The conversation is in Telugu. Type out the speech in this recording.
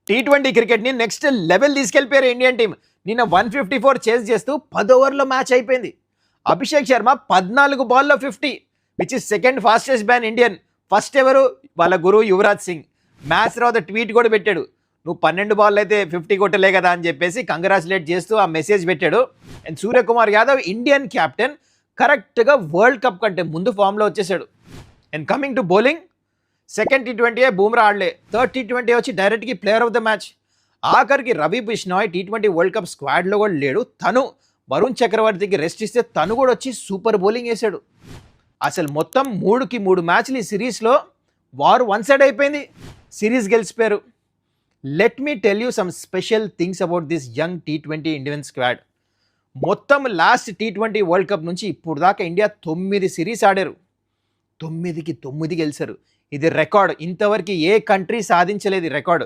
టీ20 క్రికెట్ని నెక్స్ట్ లెవెల్ తీసుకెళ్ళిపోయారు ఇండియన్ టీం. నిన్న 154 చేజ్ చేస్తూ 10 ఓవర్లో మ్యాచ్ అయిపోయింది. అభిషేక్ శర్మ 14 బాల్లో 50, which is second fastest ban Indian. First ఎవరు వాళ్ళ గురువు యువరాజ్ సింగ్. మ్యాచ్ తర్వాత ట్వీట్ కూడా పెట్టాడు, నువ్వు 12 బాల్ అయితే 50 కొట్టలే కదా అని చెప్పేసి కంగ్రాచులేట్ చేస్తూ ఆ మెసేజ్ పెట్టాడు. And Suryakumar Yadav Indian captain కరెక్ట్గా వరల్డ్ కప్ కంటే ముందు ఫామ్లో వచ్చేసాడు. And coming to bowling, second టీ20 బూమ్రా ఆడలే, థర్డ్ టీ20 వచ్చి డైరెక్ట్గా ప్లేయర్ ఆఫ్ ద మ్యాచ్. ఆఖరికి రవి బిష్నాయ్ టీ20 వరల్డ్ కప్ స్క్వాడ్లో కూడా లేడు. తను వరుణ్ చక్రవర్తికి రెస్ట్ ఇస్తే తను కూడా వచ్చి సూపర్ బౌలింగ్ వేసాడు. అసలు మొత్తం 3కి 3 మ్యాచ్లు ఈ సిరీస్లో వారు వన్ సైడ్ అయిపోయింది, సిరీస్ గెలిచిపోయారు. Let me tell you some special things about this young టీ20 ఇండియన్ స్క్వాడ్. మొత్తం లాస్ట్ టీ20 వరల్డ్ కప్ నుంచి ఇప్పుడు దాకా ఇండియా 9 సిరీస్ ఆడారు, 9కి 9 గెలిచారు. ఇది రికార్డ్, ఇంతవరకు ఏ కంట్రీ సాధించలేదు రికార్డు.